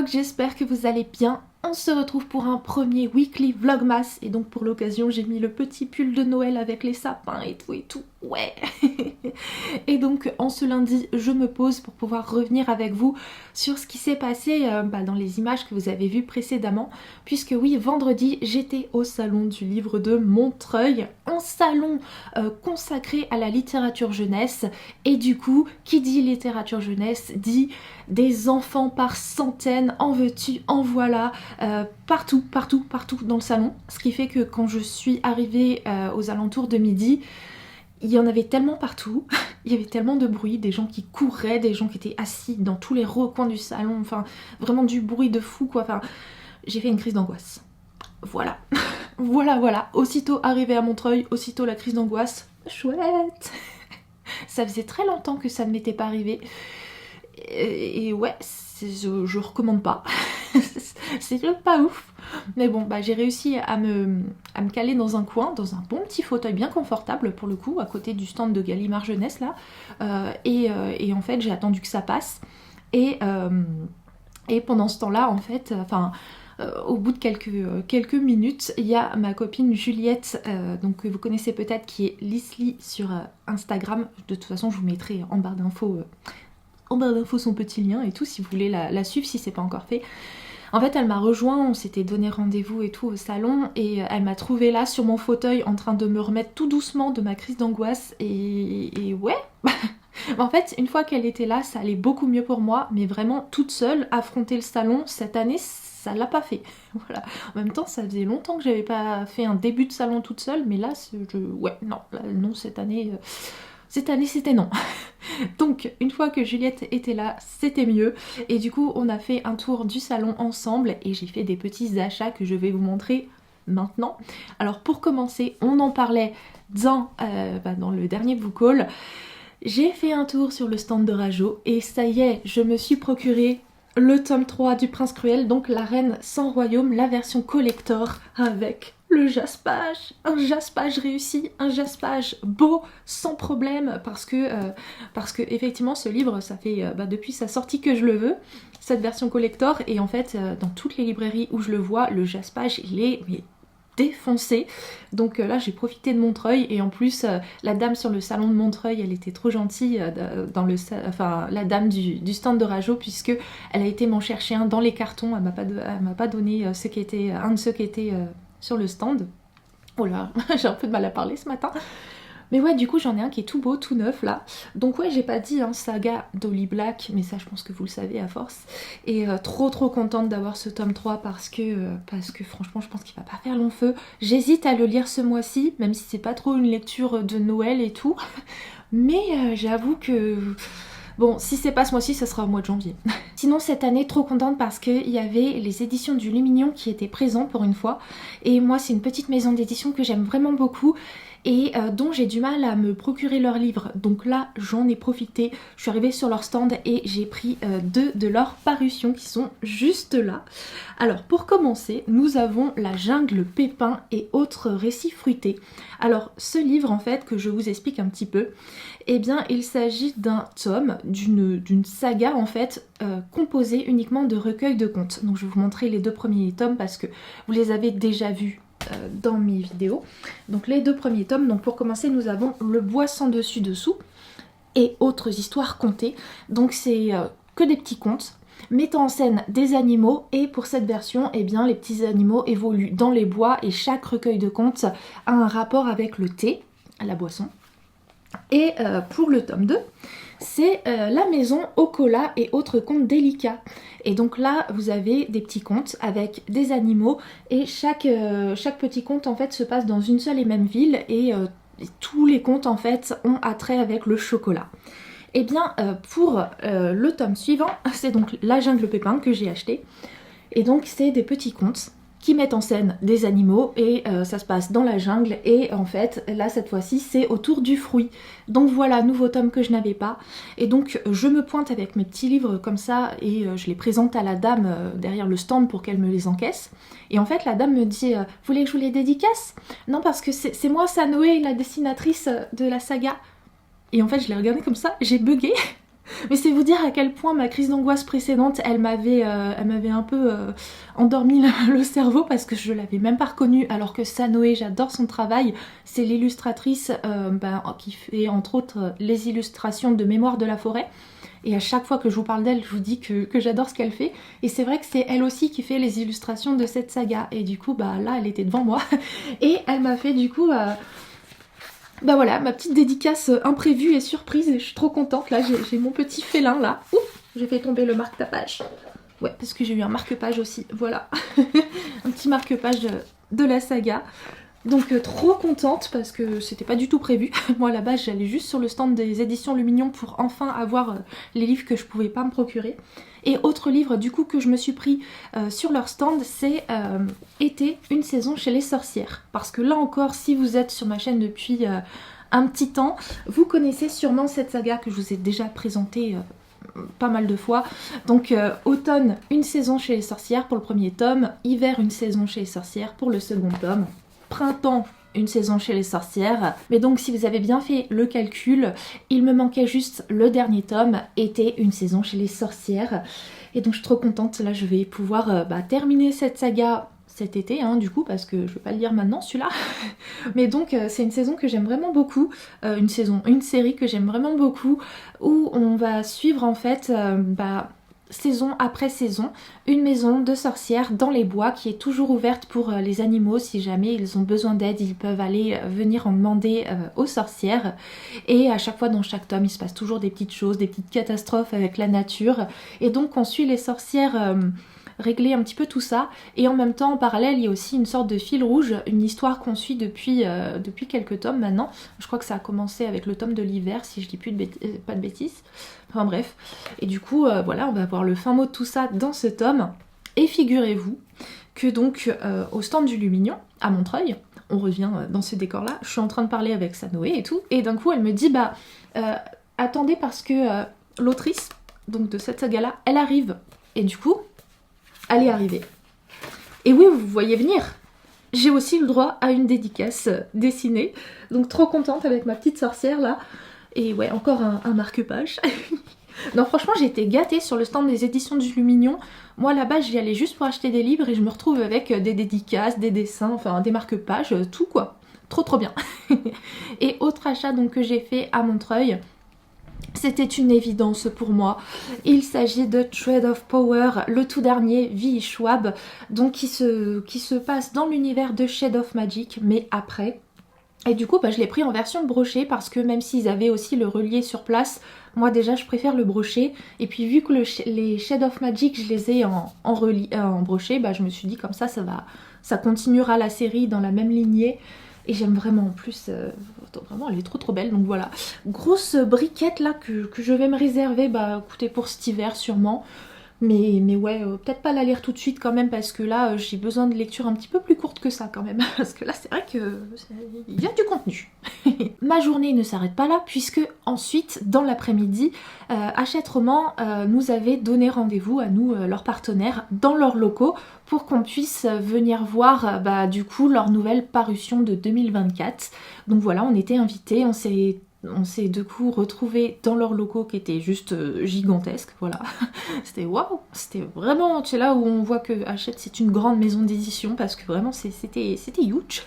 vlog, j'espère que vous allez bien. On se retrouve pour un premier weekly vlogmas et donc pour l'occasion j'ai mis le petit pull de Noël avec les sapins et tout, ouais. Et donc en ce lundi je me pose pour pouvoir revenir avec vous sur ce qui s'est passé dans les images que vous avez vues précédemment, puisque oui, vendredi j'étais au salon du livre de Montreuil, un salon consacré à la littérature jeunesse, et du coup qui dit littérature jeunesse dit des enfants par centaines, en veux-tu, en voilà, partout dans le salon. Ce qui fait que quand je suis arrivée aux alentours de midi, il y en avait tellement partout, il y avait tellement de bruit, des gens qui couraient, des gens qui étaient assis dans tous les recoins du salon, enfin vraiment du bruit de fou quoi, enfin j'ai fait une crise d'angoisse. Voilà, voilà, aussitôt arrivée à Montreuil, aussitôt la crise d'angoisse, chouette. Ça faisait très longtemps que ça ne m'était pas arrivé. Et ouais, je recommande pas. C'est pas ouf. Mais bon, j'ai réussi à me caler dans un coin, dans un bon petit fauteuil bien confortable pour le coup, à côté du stand de Gallimard Jeunesse là. Et en fait, j'ai attendu que ça passe. Et pendant ce temps-là, en fait, au bout de quelques minutes, il y a ma copine Juliette, donc que vous connaissez peut-être, qui est Lisly sur Instagram. De toute façon, je vous mettrai en barre d'infos son petit lien et tout si vous voulez la suivre si c'est pas encore fait. En fait, elle m'a rejoint, on s'était donné rendez-vous et tout au salon, et elle m'a trouvée là sur mon fauteuil en train de me remettre tout doucement de ma crise d'angoisse, et ouais. En fait, une fois qu'elle était là, ça allait beaucoup mieux pour moi, mais vraiment toute seule, affronter le salon cette année, ça l'a pas fait. Voilà. En même temps, ça faisait longtemps que j'avais pas fait un début de salon toute seule, mais là, non, cette année c'était non. Donc une fois que Juliette était là, c'était mieux, et du coup on a fait un tour du salon ensemble et j'ai fait des petits achats que je vais vous montrer maintenant. Alors pour commencer, on en parlait dans le dernier book haul. J'ai fait un tour sur le stand de Rajo et ça y est, je me suis procuré le tome 3 du Prince Cruel, donc La Reine sans Royaume, la version collector avec le jaspage, un jaspage réussi, un jaspage beau, sans problème, parce que effectivement ce livre, ça fait depuis sa sortie que je le veux, cette version collector, et en fait dans toutes les librairies où je le vois, le jaspage il est défoncé. Donc là j'ai profité de Montreuil, et en plus la dame sur le salon de Montreuil, elle était trop gentille, la dame du stand de Rajo, puisque elle a été m'en chercher un dans les cartons. Elle m'a pas donné un de ceux qui étaient sur le stand. Oh là, j'ai un peu de mal à parler ce matin. Mais ouais, du coup j'en ai un qui est tout beau, tout neuf là. Donc ouais, j'ai pas dit saga d'Holly Black, mais ça je pense que vous le savez à force. Et trop contente d'avoir ce tome 3 parce que franchement je pense qu'il va pas faire long feu. J'hésite à le lire ce mois-ci, même si c'est pas trop une lecture de Noël et tout. Mais j'avoue que... Bon, si c'est pas ce mois-ci, ça sera au mois de janvier. Sinon, cette année, trop contente parce qu'il y avait les éditions du Lumignon qui étaient présents pour une fois. Et moi, c'est une petite maison d'édition que j'aime vraiment beaucoup et dont j'ai du mal à me procurer leurs livres. Donc là, j'en ai profité. Je suis arrivée sur leur stand et j'ai pris 2 de leurs parutions qui sont juste là. Alors, pour commencer, nous avons La Jungle Pépin et autres récits fruités. Alors, ce livre, en fait, que je vous explique un petit peu, eh bien, il s'agit d'un tome, d'une saga, en fait, composée uniquement de recueils de contes. Donc, je vais vous montrer les 2 premiers tomes parce que vous les avez déjà vus dans mes vidéos. Donc, les 2 premiers tomes. Donc, pour commencer, nous avons Le Bois sans dessus-dessous et autres histoires contées. Donc, c'est que des petits contes mettant en scène des animaux, et pour cette version, eh bien, les petits animaux évoluent dans les bois et chaque recueil de contes a un rapport avec le thé, la boisson. Et pour le tome 2, c'est La Maison au cola et autres contes délicats. Et donc là, vous avez des petits contes avec des animaux, et chaque petit conte en fait se passe dans une seule et même ville, et tous les contes en fait ont attrait avec le chocolat. Et bien pour le tome suivant, c'est donc La Jungle Pépin que j'ai acheté. Et donc c'est des petits contes qui mettent en scène des animaux, et ça se passe dans la jungle, et en fait là cette fois-ci c'est autour du fruit. Donc voilà, nouveau tome que je n'avais pas, et donc je me pointe avec mes petits livres comme ça, et je les présente à la dame derrière le stand pour qu'elle me les encaisse. Et en fait la dame me dit vous voulez que je vous les dédicace? Non, parce que c'est moi Sanoé, la dessinatrice de la saga. Et en fait je l'ai regardée comme ça, j'ai bugué. Mais c'est vous dire à quel point ma crise d'angoisse précédente, elle m'avait un peu endormi le cerveau parce que je l'avais même pas reconnue, alors que Sanoé, j'adore son travail. C'est l'illustratrice qui fait entre autres les illustrations de Mémoire de la forêt. Et à chaque fois que je vous parle d'elle, je vous dis que j'adore ce qu'elle fait. Et c'est vrai que c'est elle aussi qui fait les illustrations de cette saga. Et du coup, bah là, elle était devant moi. Et elle m'a fait du coup... bah voilà, ma petite dédicace imprévue et surprise, et je suis trop contente. Là, j'ai mon petit félin là. Ouf, j'ai fait tomber le marque-page. Ouais, parce que j'ai eu un marque-page aussi, voilà. Un petit marque-page de la saga. Donc trop contente parce que c'était pas du tout prévu. Moi à la base j'allais juste sur le stand des éditions Luminion pour enfin avoir les livres que je pouvais pas me procurer. Et autre livre du coup que je me suis pris sur leur stand, c'est Été, une saison chez les sorcières. Parce que là encore, si vous êtes sur ma chaîne depuis un petit temps, vous connaissez sûrement cette saga que je vous ai déjà présentée pas mal de fois. Donc automne, une saison chez les sorcières pour le premier tome, hiver, une saison chez les sorcières pour le second tome, printemps, une saison chez les sorcières. Mais donc si vous avez bien fait le calcul, il me manquait juste le dernier tome, été, une saison chez les sorcières. Et donc je suis trop contente, là je vais pouvoir terminer cette saga cet été, hein, du coup, parce que je vais pas le lire maintenant celui-là. Mais donc c'est une saison que j'aime vraiment beaucoup, une série que j'aime vraiment beaucoup, où on va suivre en fait saison après saison, une maison de sorcières dans les bois qui est toujours ouverte pour les animaux. Si jamais ils ont besoin d'aide, ils peuvent aller venir en demander aux sorcières. Et à chaque fois dans chaque tome, il se passe toujours des petites choses, des petites catastrophes avec la nature. Et donc on suit les sorcières régler un petit peu tout ça, et en même temps en parallèle il y a aussi une sorte de fil rouge, une histoire qu'on suit depuis quelques tomes maintenant. Je crois que ça a commencé avec le tome de l'hiver si je dis plus pas de bêtises, enfin bref, et du coup voilà, on va avoir le fin mot de tout ça dans ce tome. Et figurez-vous que donc au stand du Luminion à Montreuil, on revient dans ce décor là, je suis en train de parler avec Sanoé et tout, et d'un coup elle me dit attendez parce que l'autrice donc de cette saga là, elle arrive. Et du coup elle est arrivée. Et oui, vous voyez venir. J'ai aussi le droit à une dédicace dessinée. Donc trop contente avec ma petite sorcière là. Et ouais, encore un marque-page. Non, franchement, j'ai été gâtée sur le stand des éditions du Luminion. Moi, là-bas, j'y allais juste pour acheter des livres et je me retrouve avec des dédicaces, des dessins, enfin des marque-pages, tout quoi. Trop bien. Et autre achat donc que j'ai fait à Montreuil, c'était une évidence pour moi. Il s'agit de Thread of Power, le tout dernier V.E. Schwab, donc qui se passe dans l'univers de Shade of Magic, mais après. Et du coup, je l'ai pris en version brochée parce que même s'ils avaient aussi le relié sur place, moi déjà je préfère le broché. Et puis vu que les Shade of Magic, je les ai en broché, je me suis dit comme ça ça continuera la série dans la même lignée. Et j'aime vraiment en plus, vraiment elle est trop belle, donc voilà. Grosse briquette là que je vais me réserver, écoutez, pour cet hiver sûrement. Mais ouais, peut-être pas la lire tout de suite quand même parce que là j'ai besoin de lecture un petit peu plus courte que ça quand même. Parce que là c'est vrai qu'il y a du contenu. Ma journée ne s'arrête pas là puisque ensuite dans l'après-midi, Hachette Roman nous avait donné rendez-vous à nous, leurs partenaires, dans leurs locaux pour qu'on puisse venir voir du coup leur nouvelle parution de 2024. Donc voilà, on était invités, on s'est du coup retrouvés dans leurs locaux qui étaient juste gigantesques, voilà. C'était waouh, c'était vraiment, c'est là où on voit que Hachette c'est une grande maison d'édition parce que vraiment c'était huge.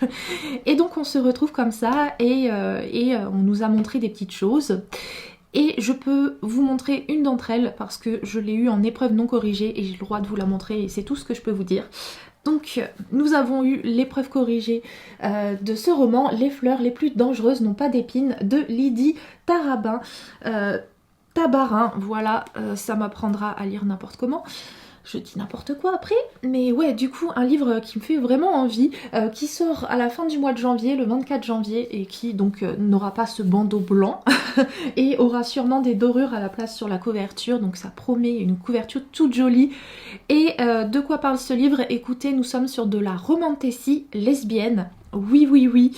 Et donc on se retrouve comme ça et on nous a montré des petites choses. Et je peux vous montrer une d'entre elles parce que je l'ai eu en épreuve non corrigée et j'ai le droit de vous la montrer et c'est tout ce que je peux vous dire. Donc nous avons eu l'épreuve corrigée de ce roman, Les fleurs les plus dangereuses n'ont pas d'épines, de Lydie Tabarin, voilà, ça m'apprendra à lire n'importe comment. Je dis n'importe quoi après, mais ouais, du coup, un livre qui me fait vraiment envie, qui sort à la fin du mois de janvier, le 24 janvier, et qui donc n'aura pas ce bandeau blanc, et aura sûrement des dorures à la place sur la couverture, donc ça promet une couverture toute jolie. Et de quoi parle ce livre? Écoutez, nous sommes sur de la romantasy lesbienne. Oui.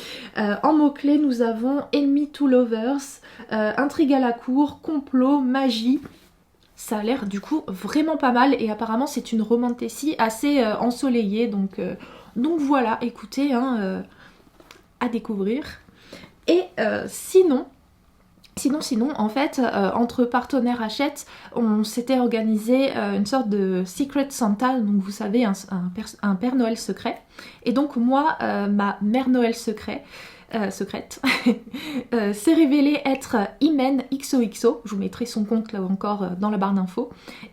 En mots-clés, nous avons Enemy to Lovers, intrigue à la cour, complot, magie. Ça a l'air du coup vraiment pas mal et apparemment c'est une romantasy assez ensoleillée, donc voilà, écoutez, à découvrir. Et sinon, Sinon, en fait, entre partenaires Hachette, on s'était organisé une sorte de Secret Santa, donc vous savez, un Père Noël secret. Et donc moi, ma Mère Noël secrète, s'est révélée être Imen XOXO, je vous mettrai son compte là encore dans la barre d'infos,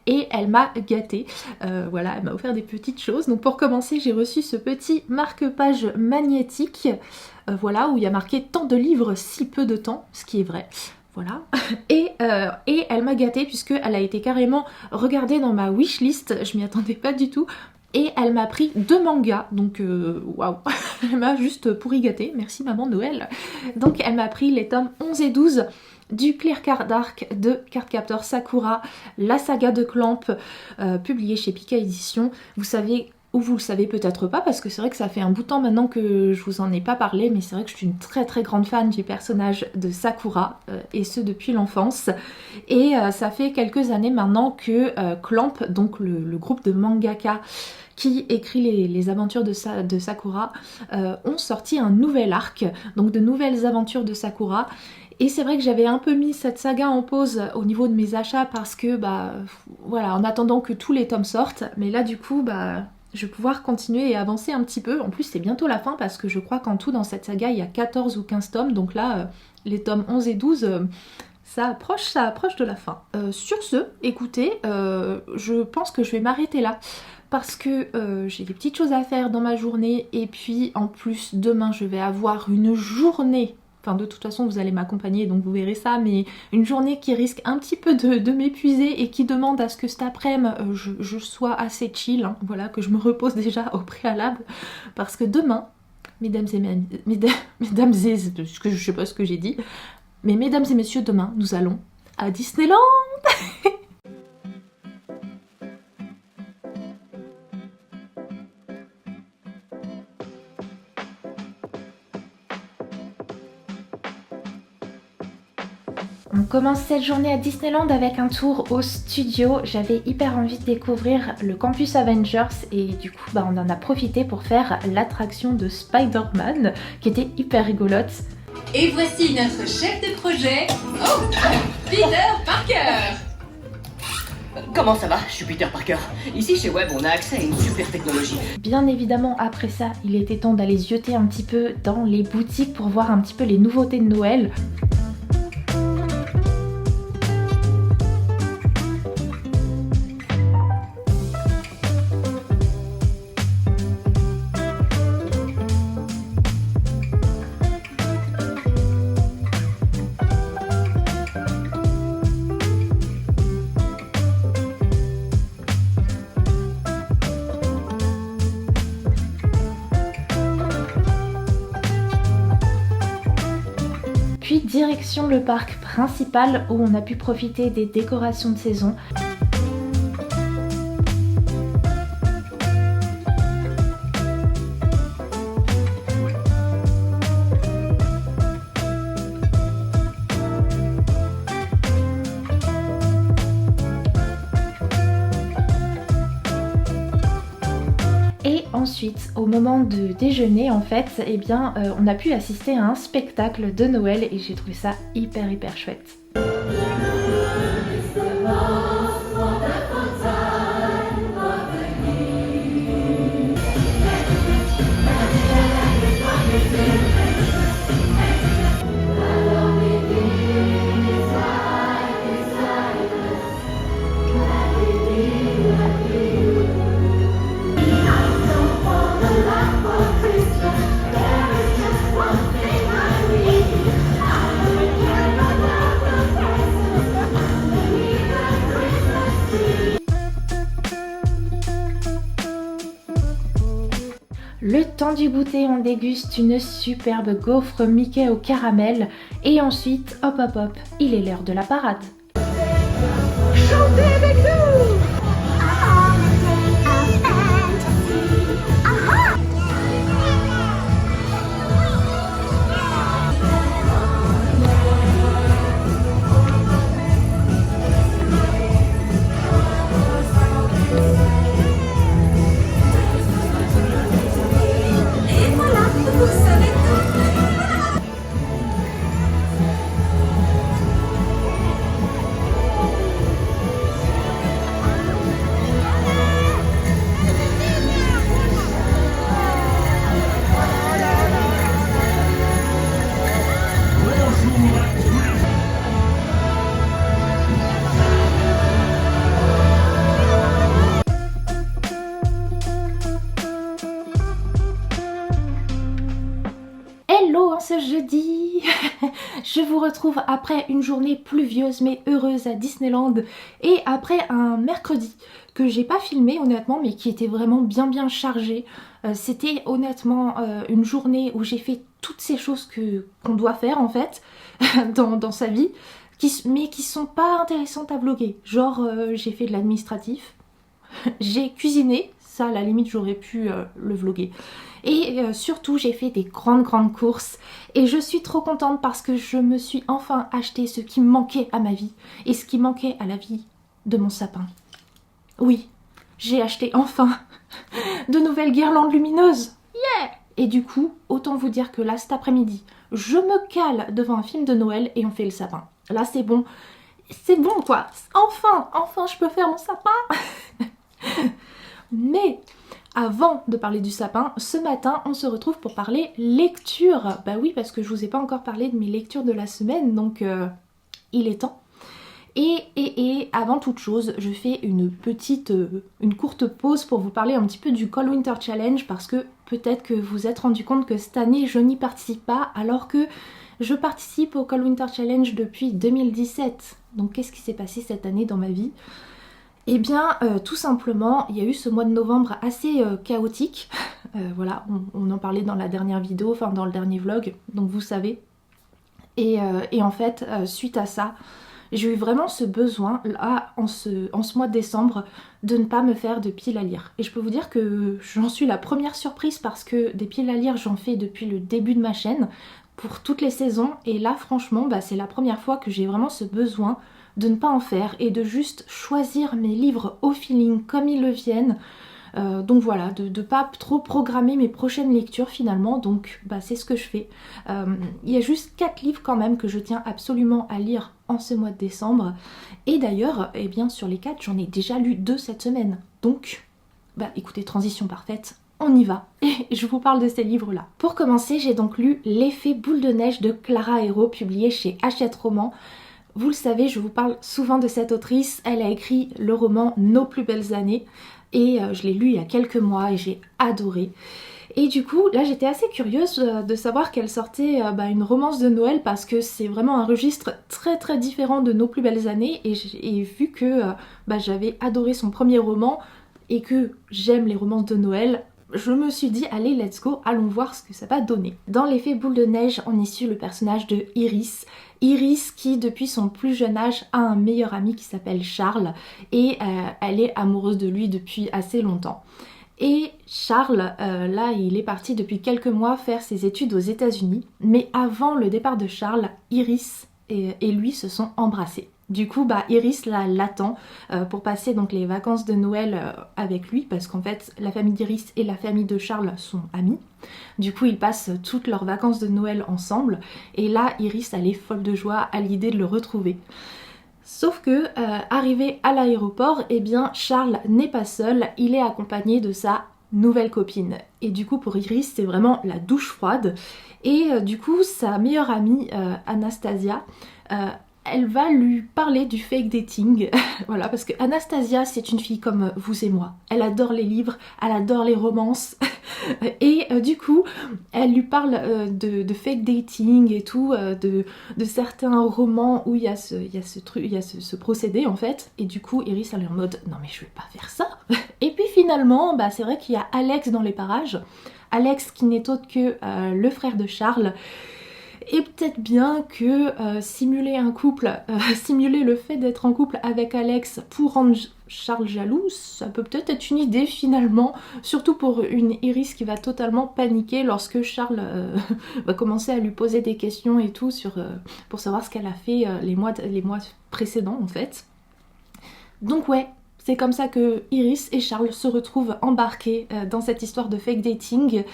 et elle m'a gâtée, voilà, elle m'a offert des petites choses. Donc pour commencer, j'ai reçu ce petit marque-page magnétique, voilà, où il y a marqué tant de livres, si peu de temps, ce qui est vrai. Voilà, et elle m'a gâtée puisqu'elle a été carrément regardée dans ma wishlist, je m'y attendais pas du tout, et elle m'a pris 2 mangas, donc waouh, elle m'a juste pourri gâtée, merci maman Noël. Donc elle m'a pris les tomes 11 et 12 du Clear Card Arc de Cardcaptor Sakura, la saga de Clamp, publiée chez Pika Édition. Vous savez, ou vous le savez peut-être pas, parce que c'est vrai que ça fait un bout de temps maintenant que je vous en ai pas parlé, mais c'est vrai que je suis une très très grande fan du personnage de Sakura, et ce depuis l'enfance. Et ça fait quelques années maintenant que Clamp, donc le groupe de mangaka qui écrit les aventures de Sakura, ont sorti un nouvel arc, donc de nouvelles aventures de Sakura. Et c'est vrai que j'avais un peu mis cette saga en pause au niveau de mes achats parce que, voilà, en attendant que tous les tomes sortent, mais là du coup, je vais pouvoir continuer et avancer un petit peu. En plus, c'est bientôt la fin parce que je crois qu'en tout, dans cette saga, il y a 14 ou 15 tomes. Donc là, les tomes 11 et 12, ça approche de la fin. Sur ce, écoutez, je pense que je vais m'arrêter là. Parce que j'ai des petites choses à faire dans ma journée. Et puis, en plus, demain, je vais avoir une journée... Enfin, de toute façon, vous allez m'accompagner, donc vous verrez ça, mais une journée qui risque un petit peu de m'épuiser et qui demande à ce que cet après-midi, je sois assez chill, hein, voilà, que je me repose déjà au préalable, parce que demain, mesdames et je sais pas ce que j'ai dit, mais mesdames et messieurs, demain, nous allons à Disneyland. On commence cette journée à Disneyland avec un tour au studio. J'avais hyper envie de découvrir le campus Avengers et du coup on en a profité pour faire l'attraction de Spider-Man qui était hyper rigolote. Et voici notre chef de projet, Peter Parker. Comment ça va? Je suis Peter Parker. Ici chez Web, on a accès à une super technologie. Bien évidemment, après ça, il était temps d'aller zioter un petit peu dans les boutiques pour voir un petit peu les nouveautés de Noël. Puis direction le parc principal où on a pu profiter des décorations de saison. Et ensuite, au moment de déjeuner, en fait, on a pu assister à un spectacle de Noël et j'ai trouvé ça hyper chouette. Le temps du goûter, on déguste une superbe gaufre Mickey au caramel et ensuite, hop, il est l'heure de la parade. Chantez avec nous! Hello en ce jeudi. Je vous retrouve après une journée pluvieuse mais heureuse à Disneyland et après un mercredi que j'ai pas filmé honnêtement mais qui était vraiment bien chargé. C'était honnêtement une journée où j'ai fait toutes ces choses qu'on doit faire en fait dans sa vie mais qui sont pas intéressantes à vlogger. Genre j'ai fait de l'administratif, j'ai cuisiné, ça à la limite j'aurais pu le vlogger. Et surtout j'ai fait des grandes courses et je suis trop contente parce que je me suis enfin acheté ce qui me manquait à ma vie et ce qui manquait à la vie de mon sapin. Oui, j'ai acheté enfin de nouvelles guirlandes lumineuses. Yeah! Et du coup, autant vous dire que là cet après-midi, je me cale devant un film de Noël et on fait le sapin. Là c'est bon quoi, enfin je peux faire mon sapin. Mais avant de parler du sapin, ce matin on se retrouve pour parler lecture. Bah oui, parce que je vous ai pas encore parlé de mes lectures de la semaine, donc il est temps. Et avant toute chose, je fais une courte pause pour vous parler un petit peu du Cold Winter Challenge parce que peut-être que vous vous êtes rendu compte que cette année je n'y participe pas alors que je participe au Cold Winter Challenge depuis 2017. Donc qu'est-ce qui s'est passé cette année dans ma vie ? Eh bien, tout simplement, il y a eu ce mois de novembre assez chaotique. Voilà, on en parlait dans la dernière vidéo, enfin dans le dernier vlog, donc vous savez. Et en fait, suite à ça, j'ai eu vraiment ce besoin, là, en ce mois de décembre, de ne pas me faire de piles à lire. Et je peux vous dire que j'en suis la première surprise parce que des piles à lire, j'en fais depuis le début de ma chaîne, pour toutes les saisons. Et là, franchement, c'est la première fois que j'ai vraiment ce besoin de ne pas en faire et de juste choisir mes livres au feeling comme ils le viennent. Donc voilà, de ne pas trop programmer mes prochaines lectures finalement, donc c'est ce que je fais. Il y a juste 4 livres quand même que je tiens absolument à lire en ce mois de décembre. Et d'ailleurs, eh bien sur les 4, j'en ai déjà lu 2 cette semaine. Donc, écoutez, transition parfaite. On y va, et je vous parle de ces livres-là. Pour commencer, j'ai donc lu L'effet boule de neige de Clara Hérault, publié chez Hachette Roman. Vous le savez, je vous parle souvent de cette autrice. Elle a écrit le roman Nos plus belles années et je l'ai lu il y a quelques mois et j'ai adoré. Et du coup, là j'étais assez curieuse de savoir qu'elle sortait une romance de Noël parce que c'est vraiment un registre très différent de Nos plus belles années et vu que j'avais adoré son premier roman et que j'aime les romances de Noël, je me suis dit allez let's go, allons voir ce que ça va donner. Dans L'effet boule de neige, on y suit le personnage de Iris. Iris qui depuis son plus jeune âge a un meilleur ami qui s'appelle Charles et elle est amoureuse de lui depuis assez longtemps. Et Charles, là il est parti depuis quelques mois faire ses études aux États-Unis, mais avant le départ de Charles, Iris et lui se sont embrassés. Du coup, Iris l'attend pour passer donc les vacances de Noël avec lui parce qu'en fait, la famille d'Iris et la famille de Charles sont amis. Du coup, ils passent toutes leurs vacances de Noël ensemble et là, Iris, elle est folle de joie à l'idée de le retrouver. Sauf que, arrivé à l'aéroport, eh bien, Charles n'est pas seul, il est accompagné de sa nouvelle copine. Et du coup, pour Iris, c'est vraiment la douche froide. Et du coup, sa meilleure amie, Anastasia, elle va lui parler du fake dating. Voilà, parce que Anastasia, c'est une fille comme vous et moi. Elle adore les livres, elle adore les romances. Et du coup, elle lui parle de fake dating et tout, de certains romans où il y a ce procédé en fait. Et du coup, Iris, elle est en mode non mais je vais pas faire ça. Et puis finalement, c'est vrai qu'il y a Alex dans les parages. Alex qui n'est autre que le frère de Charles. Et peut-être bien que simuler un couple, simuler le fait d'être en couple avec Alex pour rendre Charles jaloux, ça peut peut-être être une idée finalement, surtout pour une Iris qui va totalement paniquer lorsque Charles va commencer à lui poser des questions et tout pour savoir ce qu'elle a fait les mois précédents en fait. Donc ouais, c'est comme ça que Iris et Charles se retrouvent embarqués dans cette histoire de fake dating.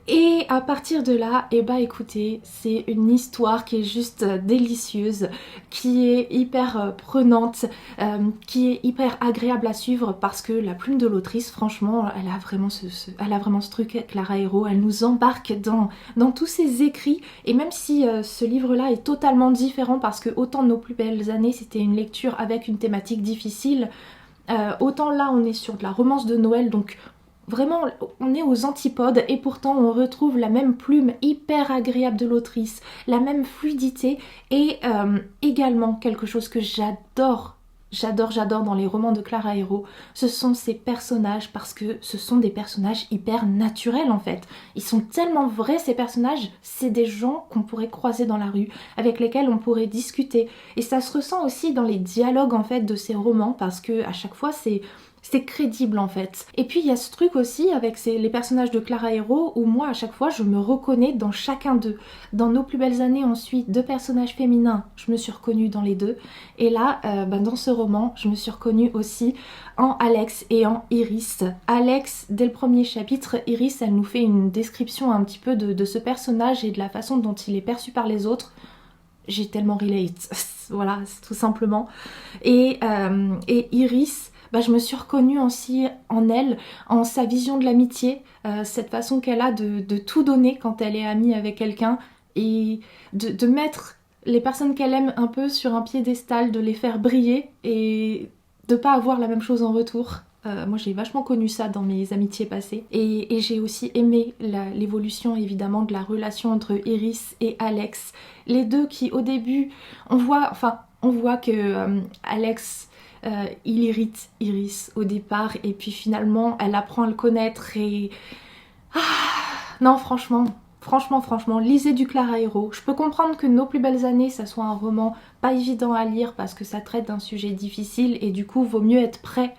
Et à partir de là, écoutez, c'est une histoire qui est juste délicieuse, qui est hyper prenante, qui est hyper agréable à suivre parce que la plume de l'autrice, franchement, elle a vraiment ce truc, Clara Hérault, elle nous embarque dans tous ses écrits. Et même si ce livre-là est totalement différent parce que autant Nos plus belles années, c'était une lecture avec une thématique difficile, autant là on est sur de la romance de Noël, donc Vraiment, on est aux antipodes et pourtant on retrouve la même plume hyper agréable de l'autrice, la même fluidité et également quelque chose que j'adore dans les romans de Clara Hérault, ce sont ces personnages parce que ce sont des personnages hyper naturels en fait. Ils sont tellement vrais ces personnages, c'est des gens qu'on pourrait croiser dans la rue, avec lesquels on pourrait discuter. Et ça se ressent aussi dans les dialogues en fait de ces romans parce que à chaque fois c'est crédible en fait. Et puis il y a ce truc aussi avec les personnages de Clara Hérault où moi à chaque fois je me reconnais dans chacun d'eux. Dans Nos plus belles années ensuite, 2 personnages féminins, je me suis reconnue dans les deux. Et là, dans ce roman, je me suis reconnue aussi en Alex et en Iris. Alex, dès le premier chapitre, Iris elle nous fait une description un petit peu de ce personnage et de la façon dont il est perçu par les autres. J'ai tellement relate, voilà, tout simplement. Et Iris, je me suis reconnue aussi en elle, en sa vision de l'amitié, cette façon qu'elle a de tout donner quand elle est amie avec quelqu'un et de mettre les personnes qu'elle aime un peu sur un piédestal, de les faire briller et de pas avoir la même chose en retour. Moi j'ai vachement connu ça dans mes amitiés passées et j'ai aussi aimé l'évolution évidemment de la relation entre Iris et Alex. Les deux qui au début, on voit que Alex... il irrite Iris au départ et puis finalement elle apprend à le connaître et... Non franchement, lisez du Clara Hérault. Je peux comprendre que Nos plus belles années ça soit un roman pas évident à lire parce que ça traite d'un sujet difficile et du coup vaut mieux être prêt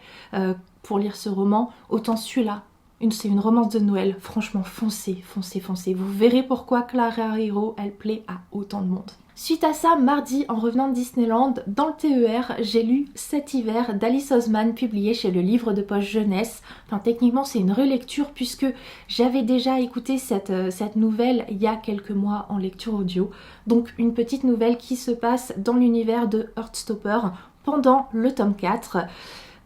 pour lire ce roman. Autant celui-là, c'est une romance de Noël, franchement foncez. Vous verrez pourquoi Clara Hérault elle plaît à autant de monde. Suite à ça, mardi, en revenant de Disneyland, dans le TER, j'ai lu Cet hiver d'Alice Oseman, publié chez le Livre de Poche Jeunesse. Enfin, techniquement, c'est une relecture puisque j'avais déjà écouté cette nouvelle il y a quelques mois en lecture audio. Donc, une petite nouvelle qui se passe dans l'univers de Heartstopper pendant le tome 4.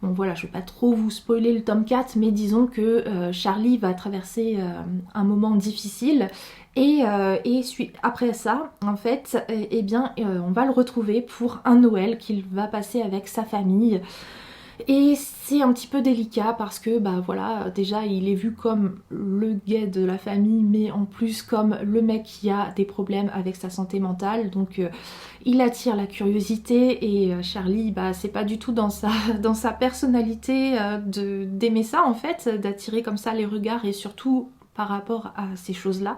Bon voilà, je vais pas trop vous spoiler le tome 4, mais disons que Charlie va traverser un moment difficile et après ça, en fait, on va le retrouver pour un Noël qu'il va passer avec sa famille. Et c'est un petit peu délicat parce que déjà il est vu comme le gay de la famille mais en plus comme le mec qui a des problèmes avec sa santé mentale, donc il attire la curiosité et Charlie c'est pas du tout dans sa personnalité d'aimer ça en fait, d'attirer comme ça les regards et surtout par rapport à ces choses-là,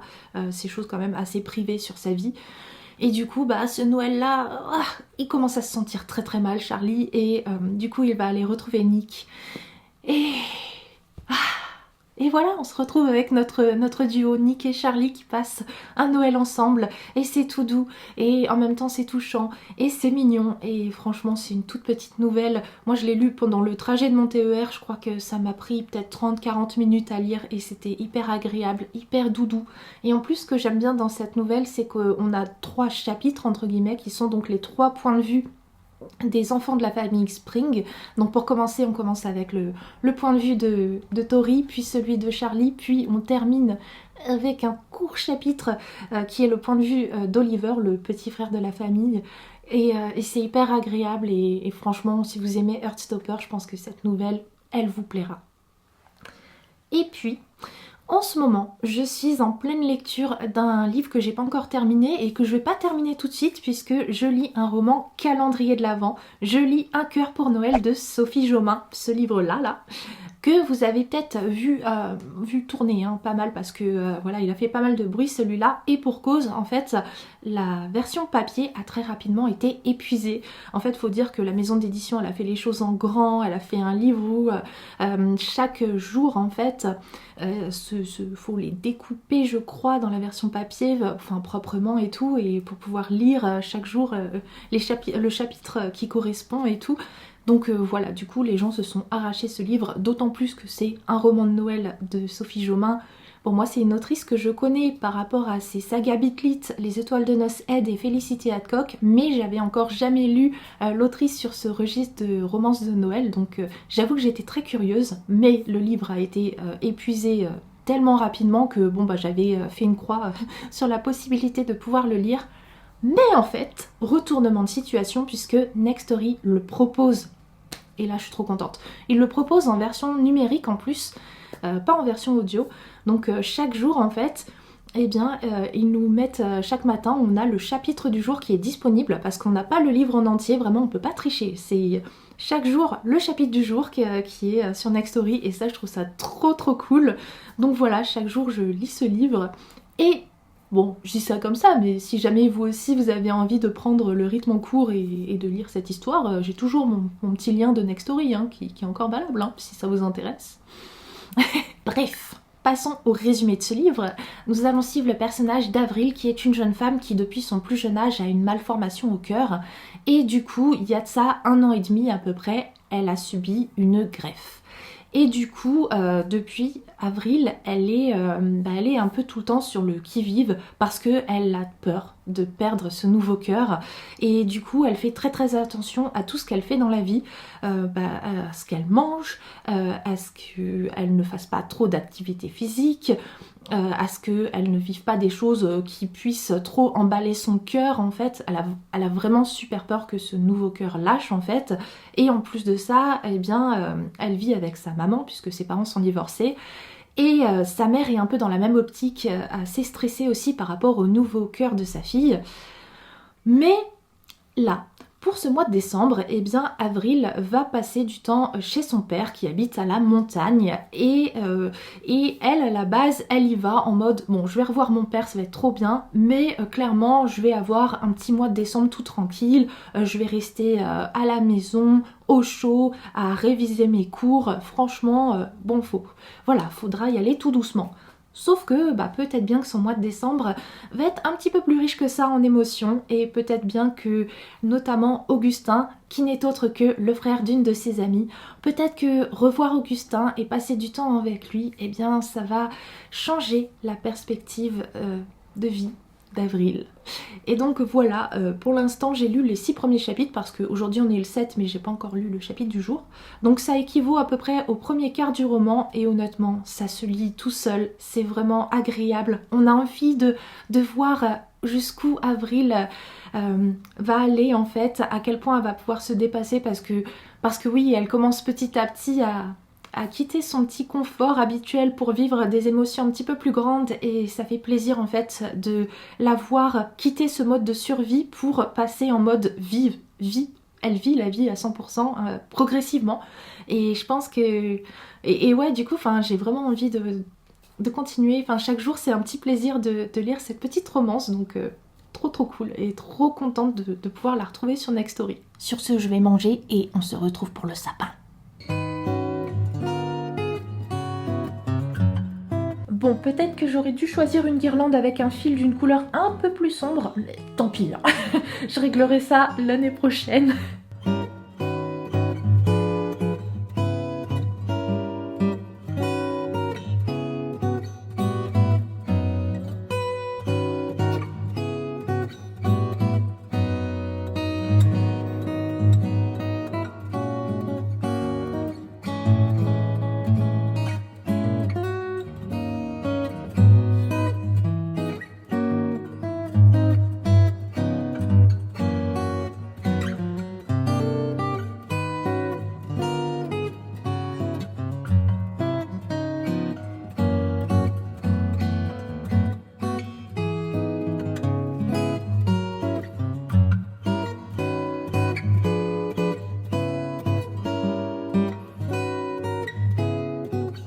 ces choses quand même assez privées sur sa vie. Et du coup, ce Noël-là, il commence à se sentir très très mal, Charlie, et du coup, il va aller retrouver Nick. Et voilà, on se retrouve avec notre duo, Nick et Charlie, qui passent un Noël ensemble, et c'est tout doux, et en même temps c'est touchant, et c'est mignon, et franchement c'est une toute petite nouvelle. Moi je l'ai lu pendant le trajet de mon TER, je crois que ça m'a pris peut-être 30-40 minutes à lire, et c'était hyper agréable, hyper doudou. Et en plus ce que j'aime bien dans cette nouvelle, c'est qu'on a 3 chapitres, entre guillemets, qui sont donc les 3 points de vue des enfants de la famille Spring. Donc pour commencer, on commence avec le point de vue de Tori, puis celui de Charlie, puis on termine avec un court chapitre qui est le point de vue d'Oliver, le petit frère de la famille. Et c'est hyper agréable et franchement, si vous aimez Heartstopper, je pense que cette nouvelle, elle vous plaira. Et puis... en ce moment, je suis en pleine lecture d'un livre que j'ai pas encore terminé et que je vais pas terminer tout de suite puisque je lis un roman calendrier de l'Avent. Je lis Un cœur pour Noël de Sophie Jomain, ce livre-là, que vous avez peut-être vu tourner pas mal parce que il a fait pas mal de bruit celui-là et pour cause, en fait, la version papier a très rapidement été épuisée. En fait, faut dire que la maison d'édition, elle a fait les choses en grand, elle a fait un livre où chaque jour, en fait, faut les découper, je crois, dans la version papier, proprement et tout, et pour pouvoir lire chaque jour le chapitre qui correspond et tout. Donc voilà, du coup les gens se sont arrachés ce livre, d'autant plus que c'est un roman de Noël de Sophie Jomain. Pour moi c'est une autrice que je connais par rapport à ses sagas Bitlit, Les Étoiles de Noces Ed et Felicity Hadcock, mais j'avais encore jamais lu l'autrice sur ce registre de romances de Noël, donc j'avoue que j'étais très curieuse, mais le livre a été épuisé tellement rapidement que j'avais fait une croix sur la possibilité de pouvoir le lire. Mais en fait, retournement de situation puisque Nextory le propose. Et là, je suis trop contente. Il le propose en version numérique en plus. pas en version audio. Donc chaque jour en fait, eh bien, ils nous mettent chaque matin, on a le chapitre du jour qui est disponible parce qu'on n'a pas le livre en entier, vraiment on peut pas tricher. C'est chaque jour le chapitre du jour qui est sur Nextory et ça je trouve ça trop cool. Donc voilà, chaque jour je lis ce livre et bon, je dis ça comme ça, mais si jamais vous aussi vous avez envie de prendre le rythme en cours et de lire cette histoire, j'ai toujours mon petit lien de Nextory hein, qui est encore valable hein, si ça vous intéresse. Bref. Passons au résumé de ce livre. Nous allons suivre le personnage d'Avril qui est une jeune femme qui depuis son plus jeune âge a une malformation au cœur et du coup il y a de ça 1 an et demi à peu près, elle a subi une greffe. Et du coup, depuis Avril, elle est un peu tout le temps sur le qui-vive parce qu'elle a peur de perdre ce nouveau cœur. Et du coup, elle fait très attention à tout ce qu'elle fait dans la vie, à ce qu'elle mange, à ce qu'elle ne fasse pas trop d'activité physique, à ce qu'elle ne vive pas des choses qui puissent trop emballer son cœur en fait. Elle a vraiment super peur que ce nouveau cœur lâche en fait. Et en plus de ça, eh bien, elle vit avec sa maman puisque ses parents sont divorcés. Et sa mère est un peu dans la même optique, assez stressée aussi par rapport au nouveau cœur de sa fille. Mais là, pour ce mois de décembre, eh bien, Avril va passer du temps chez son père qui habite à la montagne et elle, à la base, elle y va en mode bon, je vais revoir mon père, ça va être trop bien, mais clairement, je vais avoir un petit mois de décembre tout tranquille, je vais rester à la maison, au chaud, à réviser mes cours, franchement, voilà, faudra y aller tout doucement. Sauf que peut-être bien que son mois de décembre va être un petit peu plus riche que ça en émotions et peut-être bien que notamment Augustin, qui n'est autre que le frère d'une de ses amies, peut-être que revoir Augustin et passer du temps avec lui, eh bien ça va changer la perspective de vie d'Avril. Et donc voilà, pour l'instant j'ai lu les 6 premiers chapitres parce qu'aujourd'hui on est le 7 mais j'ai pas encore lu le chapitre du jour. Donc ça équivaut à peu près au premier quart du roman et honnêtement ça se lit tout seul, c'est vraiment agréable. On a envie de voir jusqu'où Avril va aller en fait, à quel point elle va pouvoir se dépasser parce que oui, elle commence petit à petit à quitter son petit confort habituel pour vivre des émotions un petit peu plus grandes et ça fait plaisir en fait de la voir quitter ce mode de survie pour passer en mode vie. Elle vit la vie à 100% progressivement et je pense que... Et ouais, du coup, j'ai vraiment envie de continuer. Chaque jour, c'est un petit plaisir de lire cette petite romance, donc trop cool et trop contente de pouvoir la retrouver sur Nextory. Sur ce, je vais manger et on se retrouve pour le sapin. Bon, peut-être que j'aurais dû choisir une guirlande avec un fil d'une couleur un peu plus sombre, mais tant pis, hein. Je réglerai ça l'année prochaine.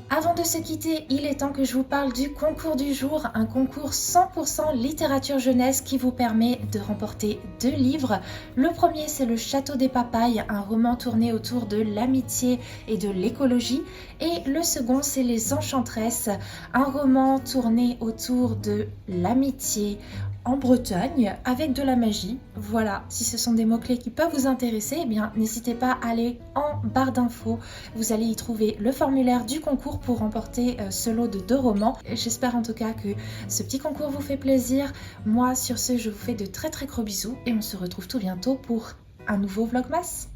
Avant de se quitter, il est temps que je vous parle du concours du jour, un concours 100% littérature jeunesse qui vous permet de remporter 2 livres. Le premier, c'est Le Château des Papayes, un roman tourné autour de l'amitié et de l'écologie. Et le second, c'est Les Enchantresses, un roman tourné autour de l'amitié en Bretagne avec de la magie. Voilà, si ce sont des mots-clés qui peuvent vous intéresser, eh bien n'hésitez pas à aller en barre d'infos. Vous allez y trouver le formulaire du concours pour remporter ce lot de 2 romans. J'espère en tout cas que ce petit concours vous fait plaisir. Moi, sur ce, je vous fais de très gros bisous et on se retrouve tout bientôt pour un nouveau Vlogmas.